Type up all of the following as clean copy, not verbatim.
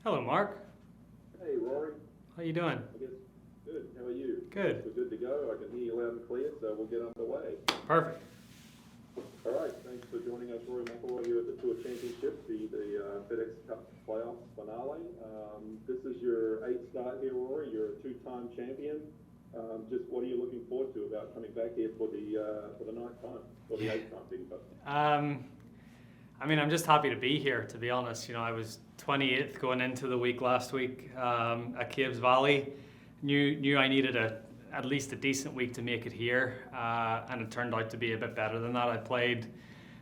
Hello, Mark. Hey, Rory. How you doing? I guess good. How are you? Good. We're good to go. I can hear you loud and clear, so we'll get underway. Perfect. All right. Thanks for joining us, Rory McIlroy, here at the Tour Championship, the FedEx Cup playoffs finale. This is your 8th start here, Rory. You're a 2-time champion. Just what are you looking forward to about coming back here for the 9th time, or the 8th time, big I'm just happy to be here, to be honest. I was 28th going into the week last week at Caves Valley. Knew I needed at least a decent week to make it here, and it turned out to be a bit better than that. I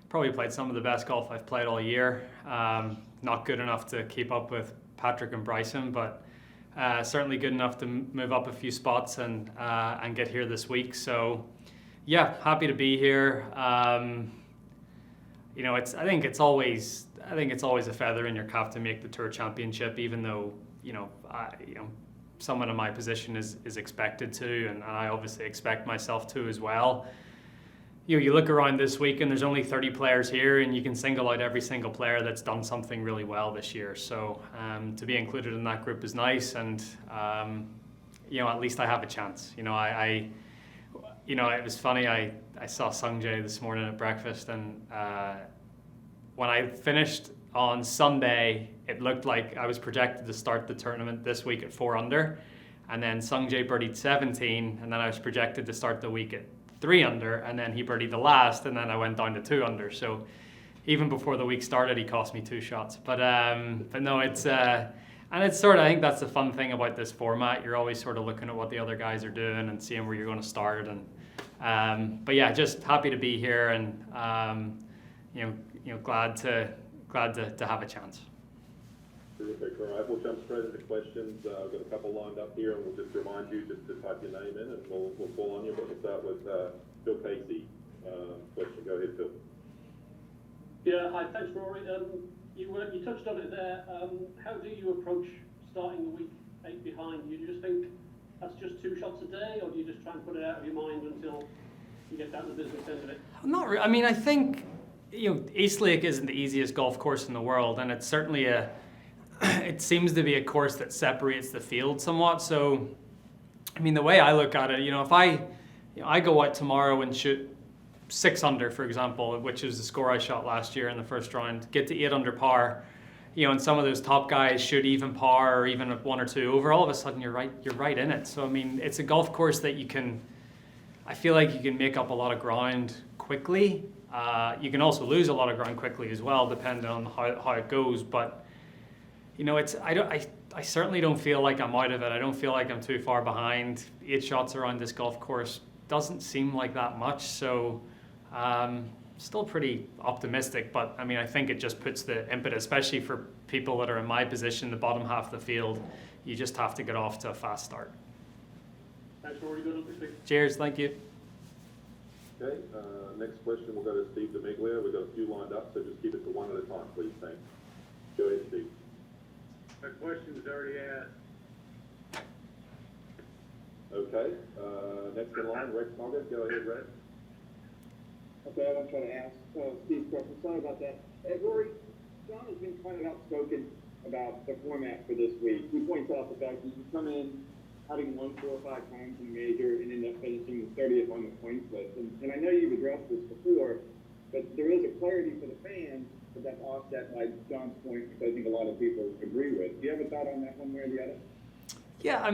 probably played some of the best golf I've played all year. Not good enough to keep up with Patrick and Bryson, but certainly good enough to move up a few spots and get here this week. So, yeah, happy to be here. I think it's always a feather in your cap to make the Tour Championship, even though someone in my position is expected to, and I obviously expect myself to as well. You look around this week and there's only 30 players here, and you can single out every single player that's done something really well this year. So to be included in that group is nice, and at least I have a chance. It was funny. I saw Sungjae this morning at breakfast, and when I finished on Sunday, it looked like I was projected to start the tournament this week at 4 under, and then Sungjae birdied 17, and then I was projected to start the week at 3 under, and then he birdied the last, and then I went down to 2 under. So even before the week started, he cost me 2 shots. But no, it's and it's sort of, I think that's the fun thing about this format. You're always sort of looking at what the other guys are doing and seeing where you're going to start. And but yeah, just happy to be here, and glad to have a chance. Terrific. All right, we'll jump straight into questions. I've got a couple lined up here, and we'll just remind you just to type your name in, and we'll call on you. But we'll start with Phil Casey. Question. Go ahead, Phil. Yeah, hi. Thanks, Rory. You touched on it there. How do you approach starting the week 8 behind? Do you just think that's just 2 shots a day, or do you just try and put it out of your mind until you get down to the business end of it? Not really. I think East Lake isn't the easiest golf course in the world, and it's certainly it seems to be a course that separates the field somewhat. So, the way I look at it, if I go out tomorrow and shoot 6 under, for example, which is the score I shot last year in the first round, get to 8 under par, and some of those top guys shoot even par or even 1 or 2 over, all of a sudden you're right in it. So, it's a golf course that I feel like you can make up a lot of ground quickly. You can also lose a lot of ground quickly as well, depending on how it goes. But I certainly don't feel like I'm out of it. I don't feel like I'm too far behind. 8 shots around this golf course doesn't seem like that much. So still pretty optimistic. But I think it just puts the impetus, especially for people that are in my position, the bottom half of the field. You just have to get off to a fast start. Thanks, Rory. Good luck this week. Cheers. Thank you. Okay. Next question, we'll go to Steve DeMiglia. We've got a few lined up, so just keep it to 1 at a time, please. Thanks. Go ahead, Steve. My question was already asked. Okay. Next in line, Rex Mogger. Go ahead, Rex. Okay, I'm going to try to ask Steve's question. Sorry about that. Hey, Rory, John has been kind of outspoken about the format for this week. He points out the fact that you come in having won 4 or 5 times in the major and end up finishing 30th on the points list. And I know you've addressed this before, but there is a clarity for the fans, but that's offset by John's point, which I think a lot of people agree with. Do you have a thought on that one way or the other? Yeah,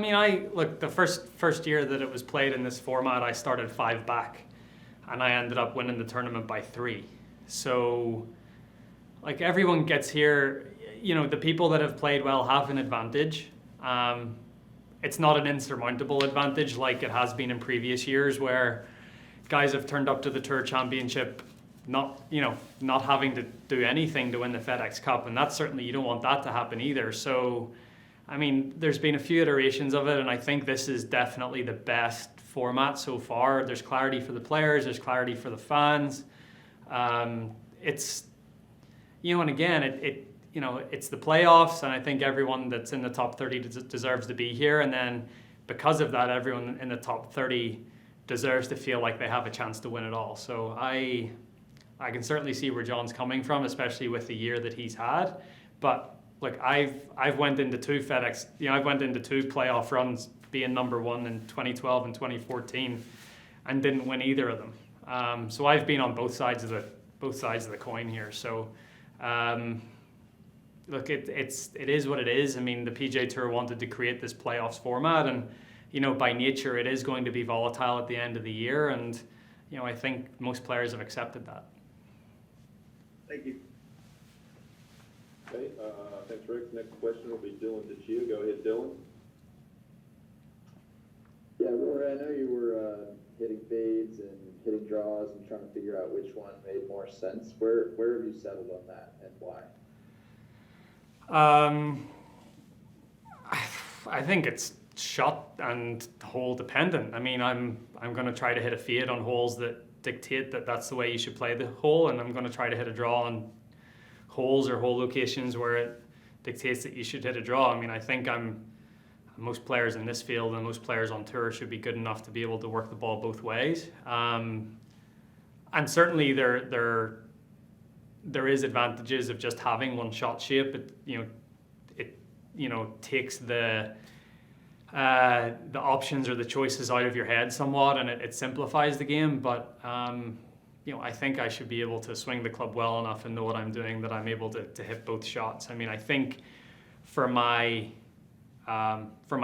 look, the first year that it was played in this format, I started 5 back, and I ended up winning the tournament by 3. So, everyone gets here, the people that have played well have an advantage. It's not an insurmountable advantage like it has been in previous years, where guys have turned up to the Tour Championship not having to do anything to win the FedEx Cup, and that's certainly, you don't want that to happen either. So, there's been a few iterations of it, and I think this is definitely the best format so far. There's clarity for the players, there's clarity for the fans. It's, and again, it's the playoffs, and I think everyone that's in the top 30 deserves to be here. And then because of that, everyone in the top 30 deserves to feel like they have a chance to win it all. So I can certainly see where John's coming from, especially with the year that he's had. But look, I've went into two playoff runs being number one in 2012 and 2014, and didn't win either of them. So I've been on both sides of the coin here. So, look, it is what it is. I mean, the PGA Tour wanted to create this playoffs format, and by nature, it is going to be volatile at the end of the year, and I think most players have accepted that. Thank you. Okay, thanks, Rex. Next question will be Dylan DeChia. Go ahead, Dylan. Yeah, Rory, I know you were hitting fades and hitting draws and trying to figure out which one made more sense. Where have you settled on that, and why? I think it's shot and hole dependent. I mean, I'm going to try to hit a fade on holes that dictate that that's the way you should play the hole, and I'm going to try to hit a draw on holes or hole locations where it dictates that you should hit a draw. I mean, I think most players in this field and most players on tour should be good enough to be able to work the ball both ways. And certainly there is advantages of just having one shot shape. It takes the options or the choices out of your head somewhat, and it simplifies the game. But I think I should be able to swing the club well enough and know what I'm doing that I'm able to hit both shots. I mean, I think for my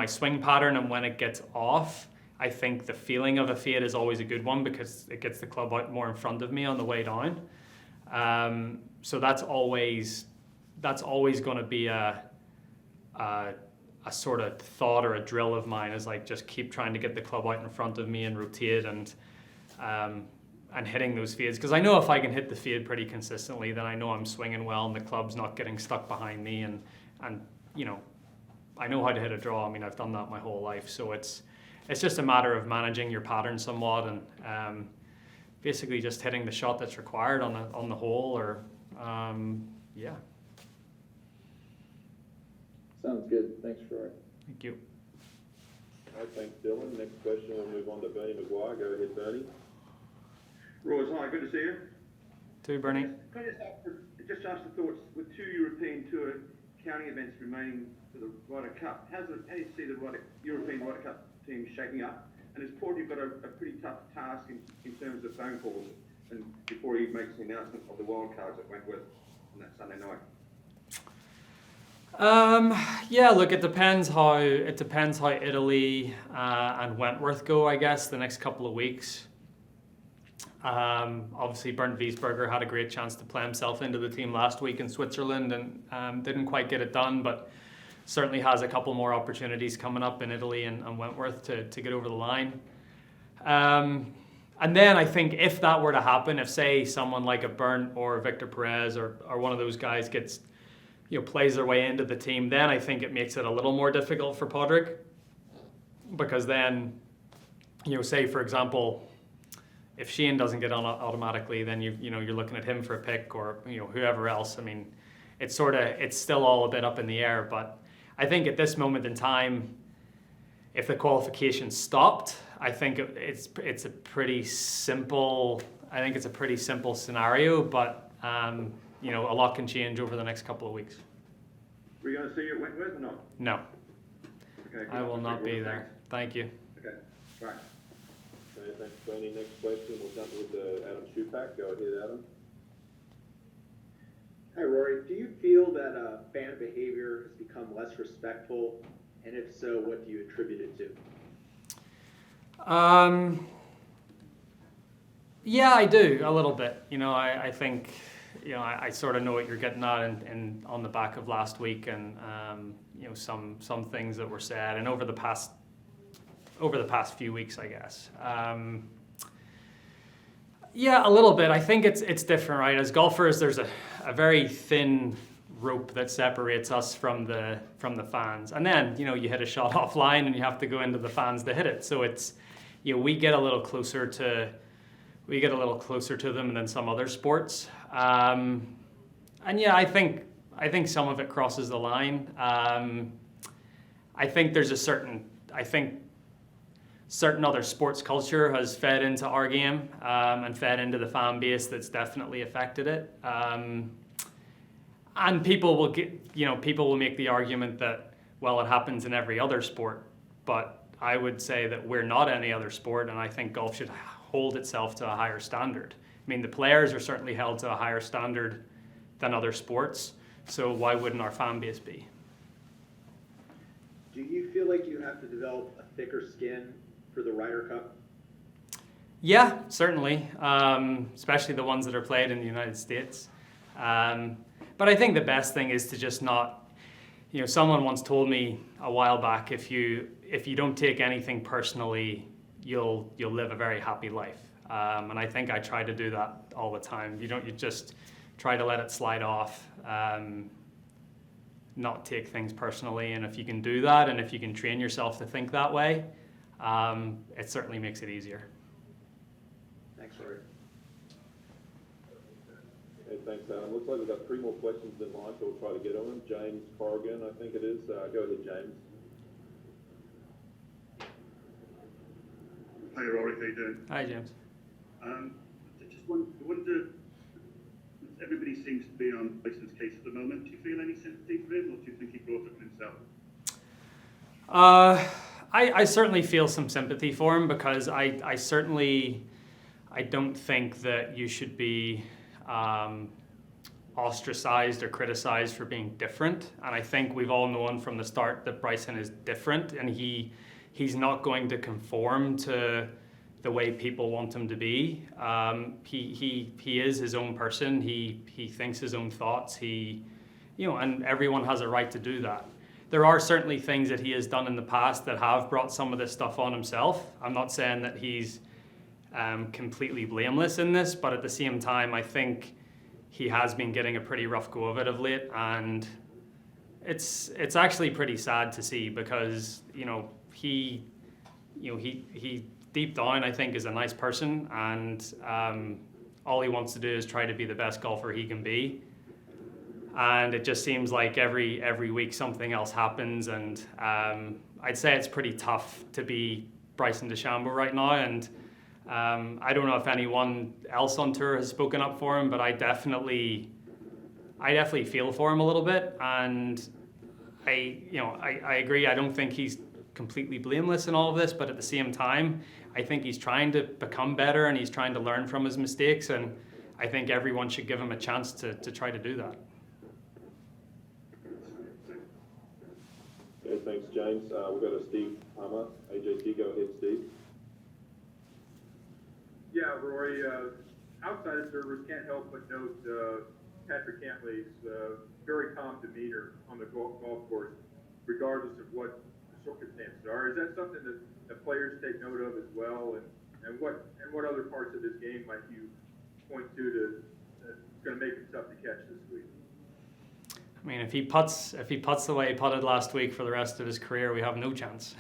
swing pattern and when it gets off, I think the feeling of a fade is always a good one because it gets the club out more in front of me on the way down. So that's always going to be a sort of thought or a drill of mine, is like just keep trying to get the club out in front of me and rotate and hitting those fades. Because I know if I can hit the fade pretty consistently, then I know I'm swinging well and the club's not getting stuck behind me, and I know how to hit a draw. I mean, I've done that my whole life. So it's just a matter of managing your pattern somewhat and basically just hitting the shot that's required on the hole, or yeah. Sounds good. Thanks, Rory. Thank you. All right, thanks, Dylan. Next question, we'll move on to Bernie McGuire. Go ahead, Bernie. Royce, hi, good to see you. To Bernie. Can I just ask the thoughts with two European Tour counting events remaining for the Ryder Cup? How do you see the European Ryder Cup team shaping up? And has Porty got a pretty tough task in terms of phone calls and before he makes the announcement of the wild cards at Wentworth on that Sunday night? Yeah, look, it depends how Italy and Wentworth go, I guess, the next couple of weeks. Obviously, Bernd Wiesberger had a great chance to play himself into the team last week in Switzerland and didn't quite get it done, but certainly has a couple more opportunities coming up in Italy and Wentworth to get over the line. And then I think if that were to happen, if say someone like a Bernd or Victor Perez or one of those guys gets plays their way into the team, then I think it makes it a little more difficult for Padraig, because then say for example, if Shane doesn't get on automatically, then you're looking at him for a pick, or whoever else. I mean, it's still all a bit up in the air, but I think at this moment in time, if the qualification stopped, I think it's a pretty simple scenario, but a lot can change over the next couple of weeks. Are we going to see you at Wentworth or not? No, Okay, I will not be there. Thank you. Okay, right. Okay, thanks, Bernie. Next question, we'll jump with Adam Schupak. Go ahead, Adam. Hi, Rory. Do you feel that fan behavior has become less respectful? And if so, what do you attribute it to? Yeah, I do a little bit. I think I sort of know what you're getting at in on the back of last week, and some things that were said, and over the past few weeks, I guess. Yeah, a little bit. I think it's different, right? As golfers, there's a very thin rope that separates us from the fans, and then you hit a shot offline, and you have to go into the fans to hit it. So it's we get a little closer to them than some other sports. And yeah, I think some of it crosses the line. I think there's certain other sports culture has fed into our game and fed into the fan base that's definitely affected it. And people will people will make the argument that, well, it happens in every other sport, but I would say that we're not any other sport, and I think golf should hold itself to a higher standard. I mean, the players are certainly held to a higher standard than other sports, so why wouldn't our fan base be? Do you feel like you have to develop a thicker skin for the Ryder Cup? Yeah, certainly, especially the ones that are played in the United States. But I think the best thing is to just not, someone once told me a while back, if you don't take anything personally, you'll live a very happy life. And I think I try to do that all the time. You just try to let it slide off, not take things personally. And if you can do that, and if you can train yourself to think that way, it certainly makes it easier. Thanks, Rory. Okay, thanks, Adam. Looks like we've got 3 more questions in line, so we'll try to get on them. James Corrigan, I think it is. Go ahead, James. Hi, Rory. How you doing? Hi, James. I just wonder, everybody seems to be on Bryson's case at the moment. Do you feel any sympathy for him, or do you think he brought it on himself? I certainly feel some sympathy for him, because I don't think that you should be ostracized or criticized for being different. And I think we've all known from the start that Bryson is different, and he's not going to conform to the way people want him to be. He is his own person. He thinks his own thoughts. And everyone has a right to do that. There are certainly things that he has done in the past that have brought some of this stuff on himself. I'm not saying that he's completely blameless in this, but at the same time, I think he has been getting a pretty rough go of it of late, and it's actually pretty sad to see, because he deep down, I think, is a nice person, and all he wants to do is try to be the best golfer he can be. And it just seems like every week something else happens, and I'd say it's pretty tough to be Bryson DeChambeau right now. And I don't know if anyone else on tour has spoken up for him, but I definitely feel for him a little bit. And I agree. I don't think he's completely blameless in all of this, but at the same time, I think he's trying to become better, and he's trying to learn from his mistakes. And I think everyone should give him a chance to try to do that. Okay, thanks, James. We'll go to Steve Palmer. AJT, go ahead, Steve. Yeah, Rory, outside observers can't help but note Patrick Cantlay's very calm demeanor on the golf course, regardless of what the circumstances are. Is that something that players take note of as well? And what other parts of this game might you point to that's going to make it tough to catch this week? I mean, if he putts the way he putted last week for the rest of his career, we have no chance.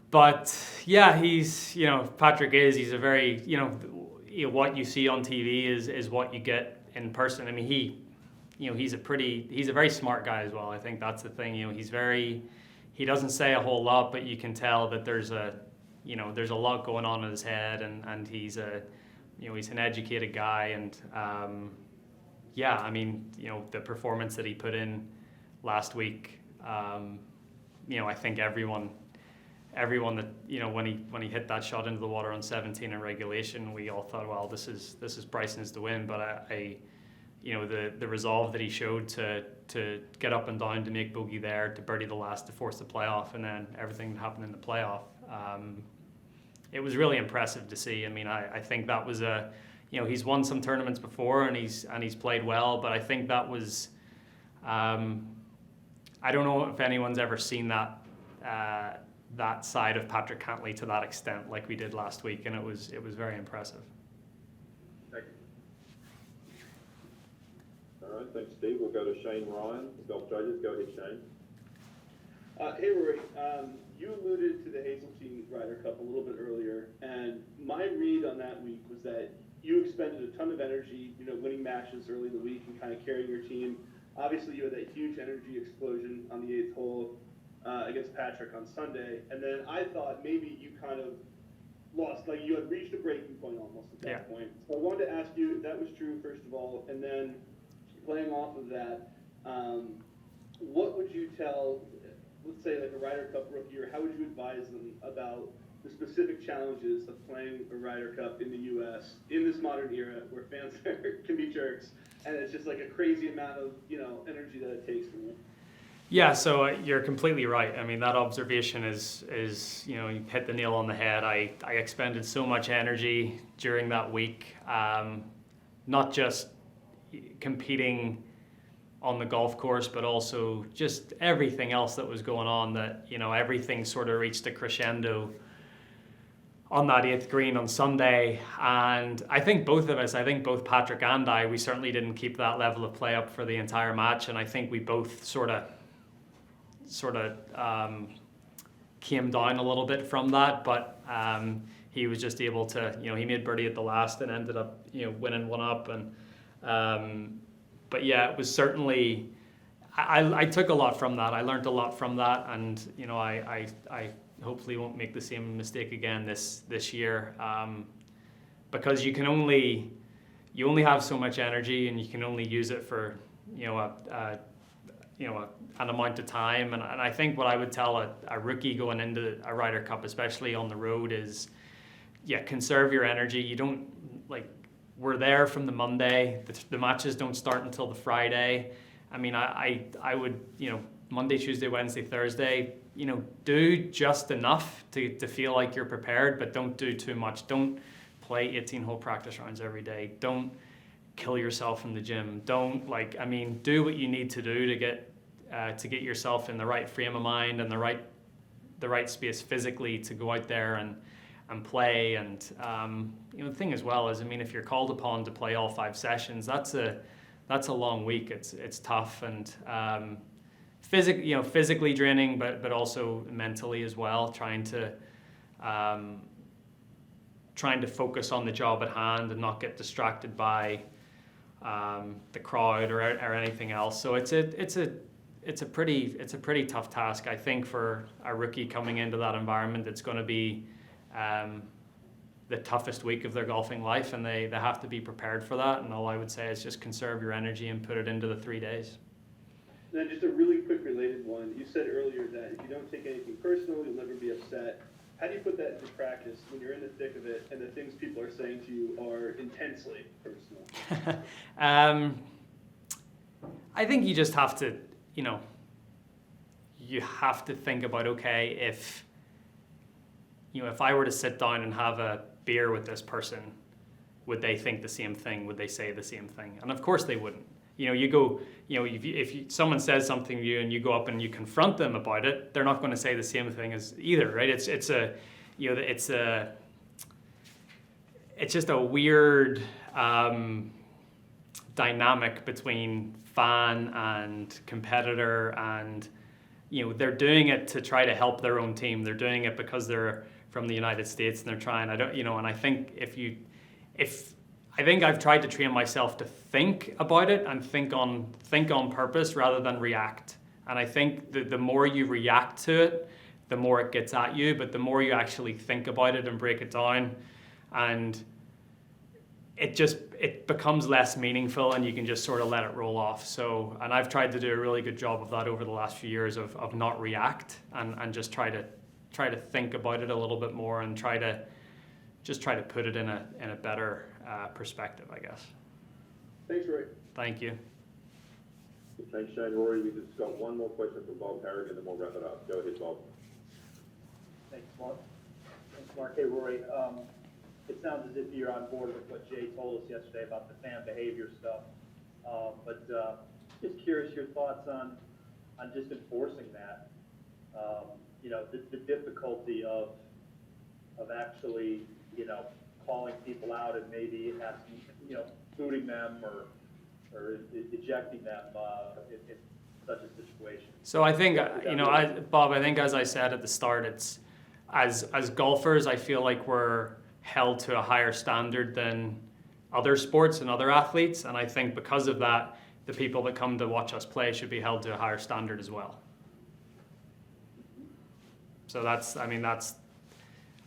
But yeah, Patrick he's a very, what you see on TV is what you get in person. I mean, he's a very smart guy as well. I think that's the thing. He doesn't say a whole lot, but you can tell that there's a lot going on in his head, and he's an educated guy. And yeah, I mean, the performance that he put in last week, I think everyone that, when he hit that shot into the water on 17 in regulation, we all thought, well, this is Bryson's to win. But the resolve that he showed to get up and down, to make bogey there, to birdie the last, to force the playoff, and then everything that happened in the playoff, it was really impressive to see. I mean, I think that was he's won some tournaments before, and he's played well, but I think that was, I don't know if anyone's ever seen that side of Patrick Cantlay to that extent like we did last week, and it was very impressive. Thank you. All right, thanks, Steve. We'll go to Shane Ryan, Golf Judges. Go ahead, Shane. Hey, Rory. You alluded to the Hazeltine Ryder Cup a little bit earlier, and my read on that week was that you expended a ton of energy, winning matches early in the week and kind of carrying your team. Obviously, you had that huge energy explosion on the 8th hole against Patrick on Sunday, and then I thought maybe you kind of lost, like you had reached a breaking point almost at that Yeah. point. So I wanted to ask you if that was true, first of all, and then playing off of that, what would you tell, let's say like a Ryder Cup rookie, or how would you advise them about the specific challenges of playing a Ryder Cup in the U.S. in this modern era where fans can be jerks, and it's just like a crazy amount of, energy that it takes from you? Yeah, so you're completely right. I mean, that observation is you hit the nail on the head. I expended so much energy during that week, not just competing on the golf course, but also just everything else that was going on, that, everything sort of reached a crescendo on that 8th green on Sunday. And I think both of us, both Patrick and I, we certainly didn't keep that level of play up for the entire match. And I think we both sort of came down a little bit from that, but he was just able to, he made birdie at the last and ended up, winning one up. And but yeah, it was certainly, I took a lot from that. I learned a lot from that, and I hopefully won't make the same mistake again this year, because you only have so much energy, and you can only use it for an amount of time. And I think what I would tell a rookie going into a Ryder Cup, especially on the road, is, conserve your energy. You don't, we're there from the Monday. The matches don't start until the Friday. I mean, I would, Monday, Tuesday, Wednesday, Thursday, do just enough to feel like you're prepared, but don't do too much. Don't play 18-hole practice rounds every day. Don't kill yourself in the gym. Don't do what you need to do to get yourself in the right frame of mind and the right space physically to go out there and play. And the thing as well is, if you're called upon to play all 5 sessions, that's a long week. It's tough, and physically draining, but also mentally as well, trying to focus on the job at hand and not get distracted by the crowd or anything else. So it's a pretty tough task, I think, for a rookie coming into that environment. It's going to be the toughest week of their golfing life, and they have to be prepared for that. And all I would say is just conserve your energy and put it into the 3 days. And then just a really quick related one. You said earlier that if you don't take anything personal, you'll never be upset. How do you put that into practice when you're in the thick of it and the things people are saying to you are intensely personal? I think you just have to, you have to think about, okay, if I were to sit down and have a beer with this person, would they think the same thing? Would they say the same thing? And of course they wouldn't. You go, if someone says something to you and you go up and you confront them about it, they're not going to say the same thing as either, right? It's just a weird dynamic between fan and competitor, and they're doing it to try to help their own team. They're doing it because they're from the United States and they're trying. And I think I think I've tried to train myself to think about it and think on purpose rather than react. And I think the more you react to it, the more it gets at you. But the more you actually think about it and break it down, and it becomes less meaningful, and you can just sort of let it roll off. So, and I've tried to do a really good job of that over the last few years, of not react and just try to think about it a little bit more, and try to put it in a better perspective, I guess. Thanks, Rory. Thank you. Thanks, Shane. Rory, we just got one more question from Bob Harrigan, and then we'll wrap it up. Go ahead, Bob. Thanks, Mark. Hey, Rory. It sounds as if you're on board with what Jay told us yesterday about the fan behavior stuff. But just curious your thoughts on just enforcing that. The difficulty of actually, calling people out and maybe asking, booting them or ejecting them in such a situation. So I think, Bob, I think as I said at the start, it's as golfers, I feel like we're held to a higher standard than other sports and other athletes. And I think because of that, the people that come to watch us play should be held to a higher standard as well. So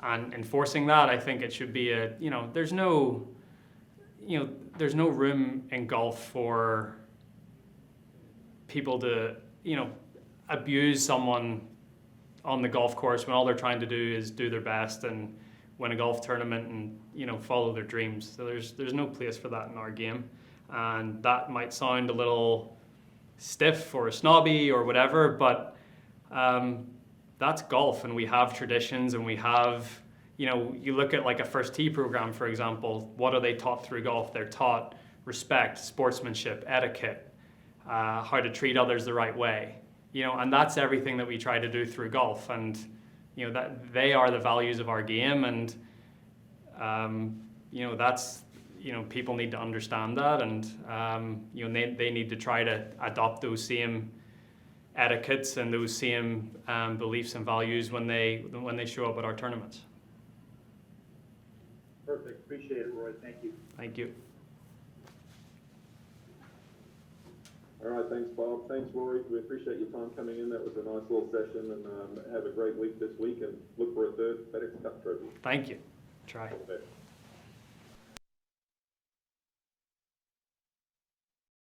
and enforcing that. I think it should be there's no room in golf for people to, abuse someone on the golf course when all they're trying to do is do their best and win a golf tournament and, follow their dreams. So there's no place for that in our game. And that might sound a little stiff or snobby or whatever, but that's golf, and we have traditions, and we have, you look at like a first tee program, for example. What are they taught through golf? They're taught respect, sportsmanship, etiquette, how to treat others the right way, and that's everything that we try to do through golf. And that they are the values of our game, and that's, people need to understand that, and they need to try to adopt those same etiquettes and those same beliefs and values when they show up at our tournaments. Perfect. Appreciate it, Roy. Thank you. Thank you. All right, thanks, Bob. Thanks, Rory. We appreciate your time coming in. That was a nice little session, and have a great week this week, and look for a third FedEx Cup trophy. Thank you. Try. All the best.